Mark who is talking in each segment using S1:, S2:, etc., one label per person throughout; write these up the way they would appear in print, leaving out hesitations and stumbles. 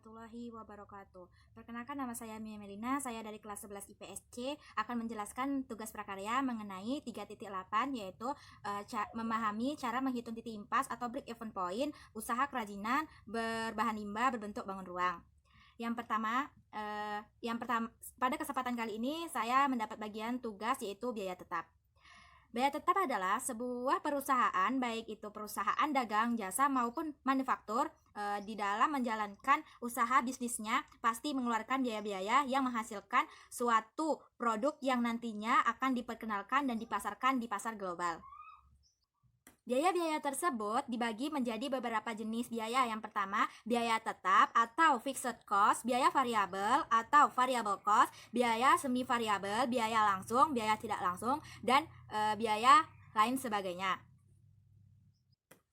S1: warahmatullahi wabarakatuh. Perkenalkan, nama saya Mia Melina, saya dari kelas 11 IPSC akan menjelaskan tugas prakarya mengenai 3.8, yaitu memahami cara menghitung titik impas atau break even point usaha kerajinan berbahan limbah berbentuk bangun ruang. Yang pertama, pada kesempatan kali ini saya mendapat bagian tugas yaitu biaya tetap. Biaya tetap adalah sebuah perusahaan, baik itu perusahaan dagang, jasa maupun manufaktur, di dalam menjalankan usaha bisnisnya pasti mengeluarkan biaya-biaya yang menghasilkan suatu produk yang nantinya akan diperkenalkan dan dipasarkan di pasar global. Biaya-biaya tersebut dibagi menjadi beberapa jenis biaya. Yang pertama, biaya tetap atau fixed cost, biaya variabel atau variable cost, biaya semi variabel, biaya langsung, biaya tidak langsung, dan biaya lain sebagainya.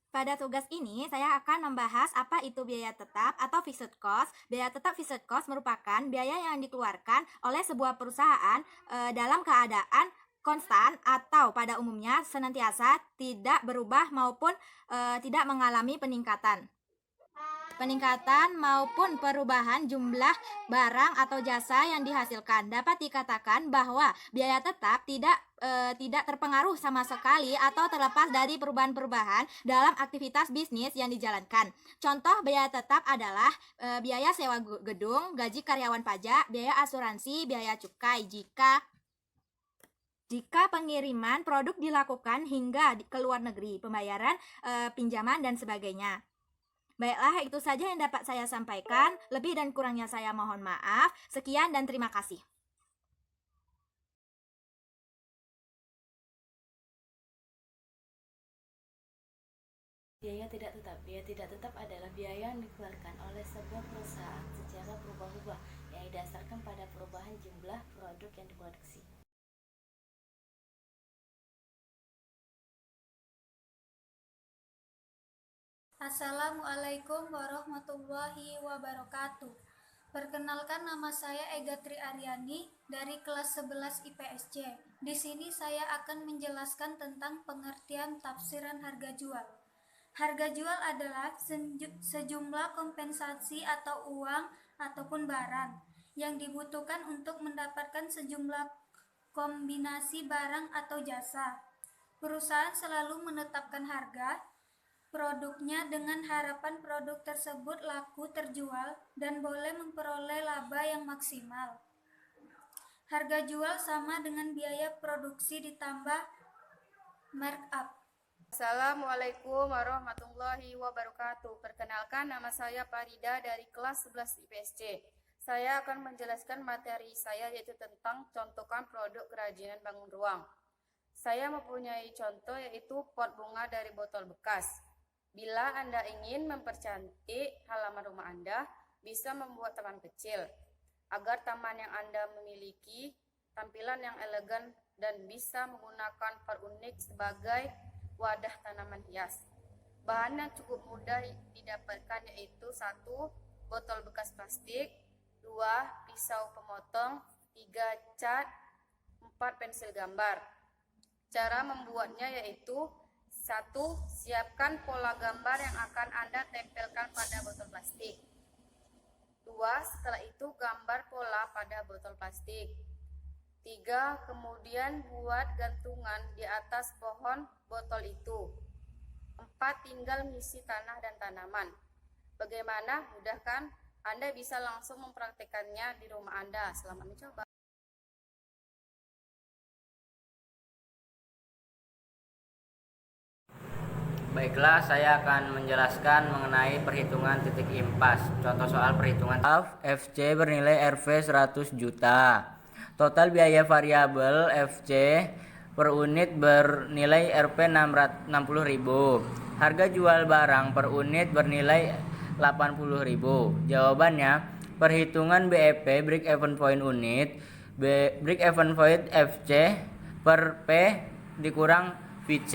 S1: Pada tugas ini, saya akan membahas apa itu biaya tetap atau fixed cost. Biaya tetap fixed cost merupakan biaya yang dikeluarkan oleh sebuah perusahaan dalam keadaan konstan atau pada umumnya senantiasa tidak berubah maupun tidak mengalami peningkatan maupun perubahan jumlah barang atau jasa yang dihasilkan. Dapat dikatakan bahwa biaya tetap tidak terpengaruh sama sekali atau terlepas dari perubahan-perubahan dalam aktivitas bisnis yang dijalankan. Contoh biaya tetap adalah biaya sewa gedung, gaji karyawan pajak, biaya asuransi, biaya cukai jika pengiriman produk dilakukan hingga ke luar negeri, pembayaran pinjaman dan sebagainya. Baiklah, itu saja yang dapat saya sampaikan. Lebih dan kurangnya saya mohon maaf. Sekian dan terima kasih.
S2: Biaya tidak tetap. Biaya tidak tetap adalah biaya yang dikeluarkan oleh sebuah perusahaan secara berubah-ubah yang didasarkan pada perubahan jumlah produk yang diproduksi.
S3: Assalamualaikum warahmatullahi wabarakatuh. Perkenalkan, nama saya Egatri Aryani dari kelas 11 IPSC. Di sini saya akan menjelaskan tentang pengertian tafsiran harga jual. Harga jual adalah sejumlah kompensasi atau uang ataupun barang yang dibutuhkan untuk mendapatkan sejumlah kombinasi barang atau jasa. Perusahaan selalu menetapkan harga produknya dengan harapan produk tersebut laku terjual dan boleh memperoleh laba yang maksimal. Harga jual sama dengan biaya produksi ditambah markup.
S4: Assalamualaikum warahmatullahi wabarakatuh. Perkenalkan, nama saya Farida dari kelas 11 IPSC. Saya akan menjelaskan materi saya, yaitu tentang contohkan produk kerajinan bangun ruang. Saya mempunyai contoh yaitu pot bunga dari botol bekas. Bila Anda ingin mempercantik halaman rumah Anda, bisa membuat taman kecil agar taman yang Anda miliki tampilan yang elegan dan bisa menggunakan pot unik sebagai wadah tanaman hias. Bahan yang cukup mudah didapatkan yaitu 1. Botol bekas plastik, 2. Pisau pemotong, 3. Cat, 4. Pensil gambar. Cara membuatnya yaitu 1. Siapkan pola gambar yang akan Anda tempelkan pada botol plastik. 2. Setelah itu gambar pola pada botol plastik. 3. Kemudian buat gantungan di atas pohon botol itu. 4. Tinggal mengisi tanah dan tanaman. Bagaimana? Mudah kan? Anda bisa langsung mempraktekannya di rumah Anda. Selamat mencoba.
S5: Baiklah, saya akan menjelaskan mengenai perhitungan titik impas. Contoh soal perhitungan FC bernilai RV 100 juta. Total biaya variabel FC per unit bernilai Rp 60.000. Harga jual barang per unit bernilai 80.000. Jawabannya, perhitungan BEP break even point unit, break even point FC per P dikurang VC.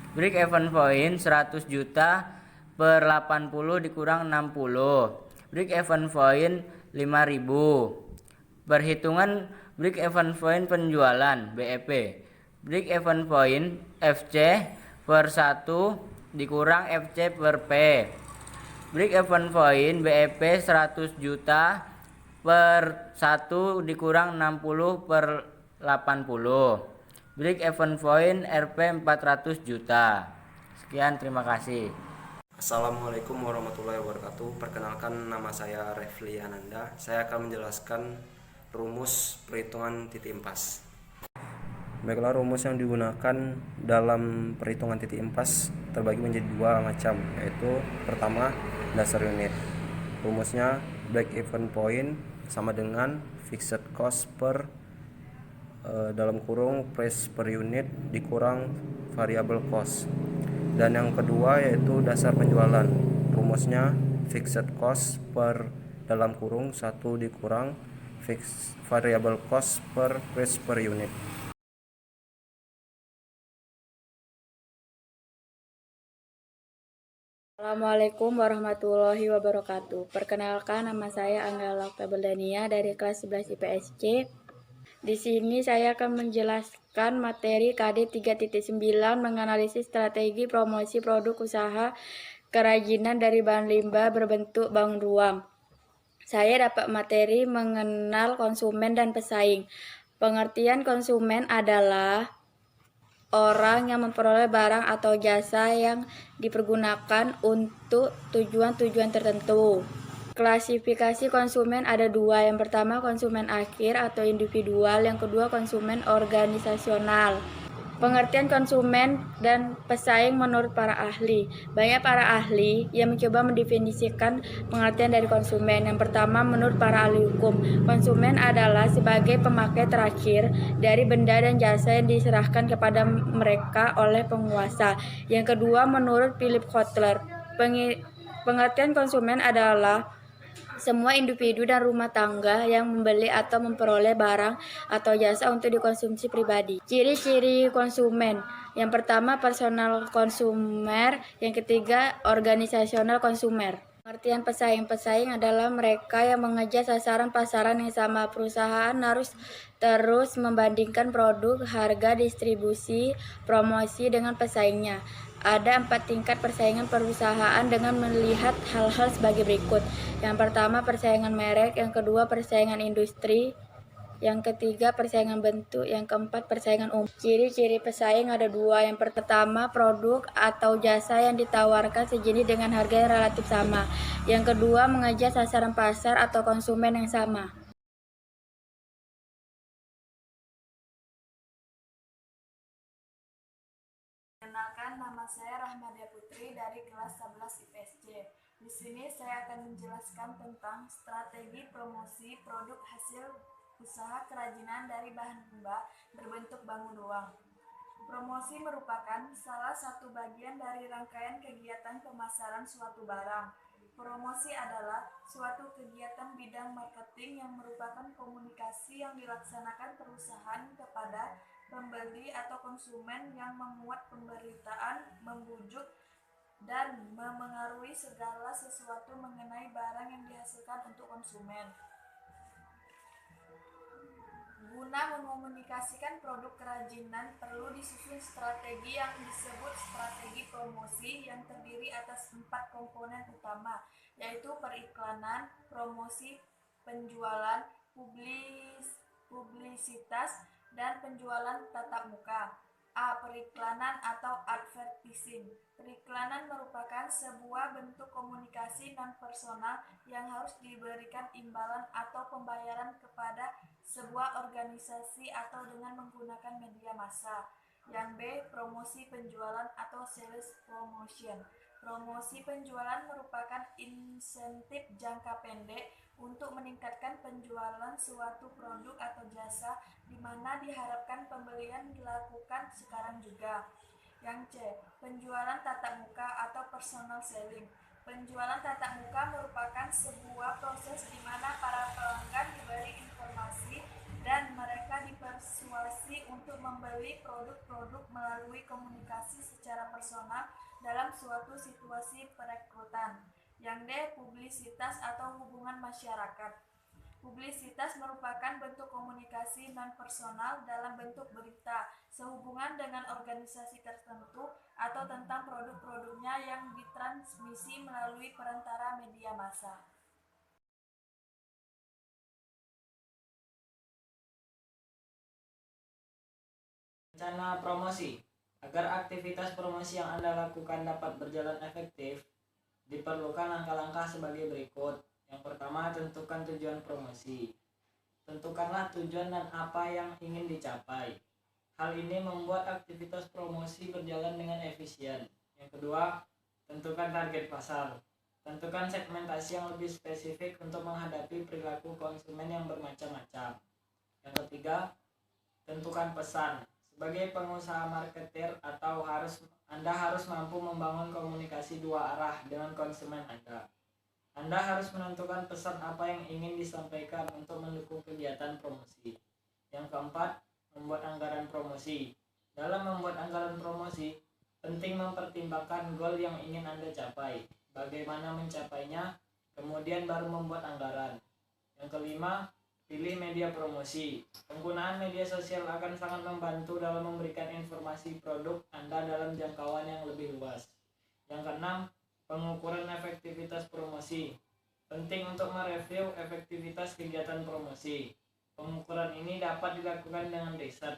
S5: Break even point 100 juta per 80 dikurang 60. Break even point 5.000. Perhitungan break even point penjualan BEP. Break even point FC per 1 dikurang FC per P. Break even point BEP 100 juta per 1 dikurang 60 per 80. Break even point RP 400 juta. Sekian, terima kasih.
S6: Assalamualaikum warahmatullahi wabarakatuh. Perkenalkan, nama saya Refli Ananda. Saya akan menjelaskan rumus perhitungan titik impas. Baiklah, rumus yang digunakan dalam perhitungan titik impas terbagi menjadi dua macam, yaitu pertama dasar unit. Rumusnya break even point sama dengan fixed cost per dalam kurung price per unit dikurang variable cost. Dan yang kedua yaitu dasar penjualan. Rumusnya fixed cost per dalam kurung 1 dikurang variable cost per price per unit.
S7: Assalamualaikum warahmatullahi wabarakatuh. Perkenalkan, nama saya Anggala Oktabeldania dari kelas 11 IPSC. Di sini saya akan menjelaskan materi KD 3.9 menganalisis strategi promosi produk usaha kerajinan dari bahan limbah berbentuk bangun ruang. Saya dapat materi mengenal konsumen dan pesaing. Pengertian konsumen adalah orang yang memperoleh barang atau jasa yang dipergunakan untuk tujuan-tujuan tertentu. Klasifikasi konsumen ada dua. Yang pertama konsumen akhir atau individual, yang kedua konsumen organisasional. Pengertian konsumen dan pesaing menurut para ahli. Banyak para ahli yang mencoba mendefinisikan pengertian dari konsumen. Yang pertama, menurut para ahli hukum, konsumen adalah sebagai pemakai terakhir dari benda dan jasa yang diserahkan kepada mereka oleh penguasa. Yang kedua, menurut Philip Kotler, pengertian konsumen adalah semua individu dan rumah tangga yang membeli atau memperoleh barang atau jasa untuk dikonsumsi pribadi. Ciri-ciri konsumen. Yang pertama, personal konsumer. Yang ketiga, organisasional konsumer. Pengertian pesaing adalah mereka yang mengejar sasaran pasaran yang sama. Perusahaan harus terus membandingkan produk, harga, distribusi, promosi dengan pesaingnya. Ada 4 tingkat persaingan perusahaan dengan melihat hal-hal sebagai berikut. Yang pertama, persaingan merek. Yang kedua, persaingan industri. Yang ketiga, persaingan bentuk. Yang keempat, persaingan umum. Ciri-ciri pesaing ada dua. Yang pertama, produk atau jasa yang ditawarkan sejenis dengan harga yang relatif sama. Yang kedua, mengejar sasaran pasar atau konsumen yang sama.
S8: Perkenalkan, nama saya Rahmadia Putri dari kelas 11 IPSC. Di sini saya akan menjelaskan tentang strategi promosi produk hasil usaha kerajinan dari bahan limbah berbentuk bangun ruang. Promosi merupakan salah satu bagian dari rangkaian kegiatan pemasaran suatu barang. Promosi adalah suatu kegiatan bidang marketing yang merupakan komunikasi yang dilaksanakan perusahaan kepada pembeli atau konsumen yang memuat pemberitaan, membujuk, dan memengaruhi segala sesuatu mengenai barang yang dihasilkan untuk konsumen. Guna mengomunikasikan produk kerajinan perlu disusun strategi yang disebut strategi promosi yang terdiri atas 4 komponen utama, yaitu periklanan, promosi, penjualan, publisitas, dan penjualan tatap muka. A. Periklanan atau advertising. Periklanan merupakan sebuah bentuk komunikasi non-personal yang harus diberikan imbalan atau pembayaran kepada sebuah organisasi atau dengan menggunakan media massa. Yang B. Promosi penjualan atau sales promotion. Promosi penjualan merupakan insentif jangka pendek untuk meningkatkan penjualan suatu produk atau jasa di mana diharapkan pembelian dilakukan sekarang juga. Yang C. Penjualan tatap muka atau personal selling. Penjualan tatap muka merupakan sebuah proses di mana para pelanggan diberi informasi dan mereka dipersuasi untuk membeli produk-produk melalui komunikasi secara personal dalam suatu situasi perekrutan. Yang D. Publisitas atau hubungan masyarakat. Publisitas merupakan bentuk komunikasi non-personal dalam bentuk berita sehubungan dengan organisasi tertentu atau tentang produk-produknya yang ditransmisi melalui perantara media massa.
S9: Rencana promosi. Agar aktivitas promosi yang Anda lakukan dapat berjalan efektif, diperlukan langkah-langkah sebagai berikut. Yang pertama, tentukan tujuan promosi. Tentukanlah tujuan dan apa yang ingin dicapai. Hal ini membuat aktivitas promosi berjalan dengan efisien. Yang kedua, tentukan target pasar. Tentukan segmentasi yang lebih spesifik untuk menghadapi perilaku konsumen yang bermacam-macam. Yang ketiga, tentukan pesan. Sebagai pengusaha marketer Anda harus mampu membangun komunikasi dua arah dengan konsumen Anda. Anda harus menentukan pesan apa yang ingin disampaikan untuk mendukung kegiatan promosi. Yang keempat, membuat anggaran promosi. Dalam membuat anggaran promosi, penting mempertimbangkan goal yang ingin Anda capai, bagaimana mencapainya, kemudian baru membuat anggaran. Yang kelima, pilih media promosi. Penggunaan media sosial akan sangat membantu dalam memberikan informasi produk Anda dalam jangkauan yang lebih luas. Yang keenam, pengukuran efektivitas promosi. Penting untuk mereview efektivitas kegiatan promosi. Pengukuran ini dapat dilakukan dengan riset,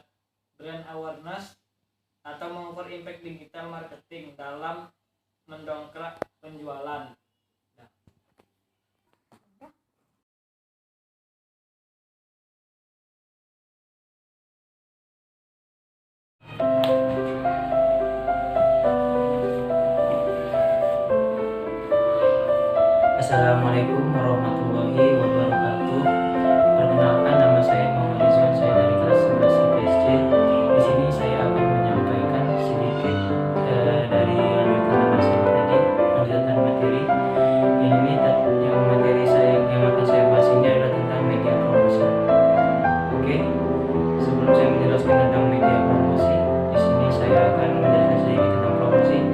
S9: brand awareness, atau mengukur impact digital marketing dalam mendongkrak penjualan.
S5: Assalamualaikum warahmatullahi wabarakatuh. Perkenalkan, nama saya Muhammad Rizwan, saya dari kelas 11 IPSC. Di sini saya akan menyampaikan sedikit dari lanjutan materi. Yang materi yang akan saya bahas ini adalah tentang media promosi. Oke, sebelum saya menjelaskan tentang media promosi, di sini saya akan menjelaskan sedikit tentang promosi.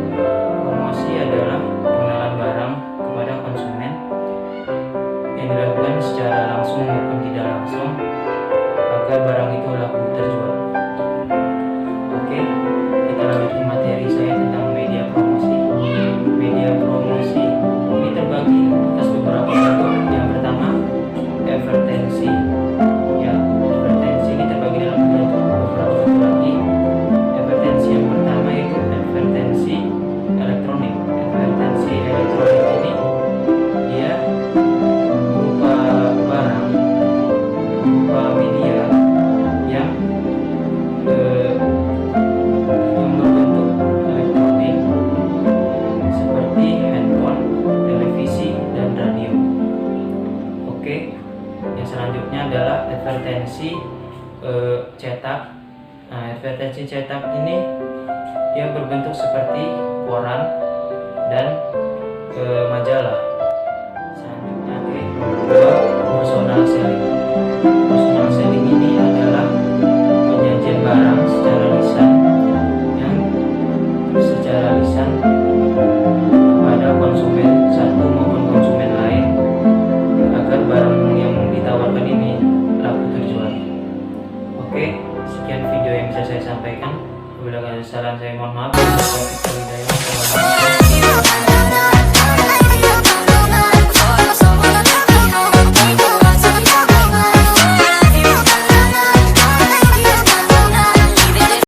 S5: Promosi adalah pengenalan barang kepada konsumen yang dilakukan secara langsung maupun tidak langsung agar barang itu laku terjual. Oke, kita lanjut ke materi saya tentang media promosi. Media promosi ini terbagi atas beberapa bentuk. Yang pertama, advertensi. Ya, advertensi ini terbagi dalam beberapa bentuk lagi. Advertensi yang pertama yaitu advertensi elektronik. Advertensi elektronik ini dia berupa barang, berupa media yang berbentuk elektronik seperti handphone, televisi, dan radio. Oke, yang selanjutnya adalah advertensi cetak. Nah, advertensi cetak ini dia berbentuk seperti koran dan majalah. Selanjutnya, kedua, personal selling. Personal selling ini adalah penyajian barang secara lisan kepada konsumen satu maupun konsumen lain agar barang yang ditawarkan ini laku terjual. Oke, sekian video yang bisa saya sampaikan. Bila ada salah saya mohon maaf.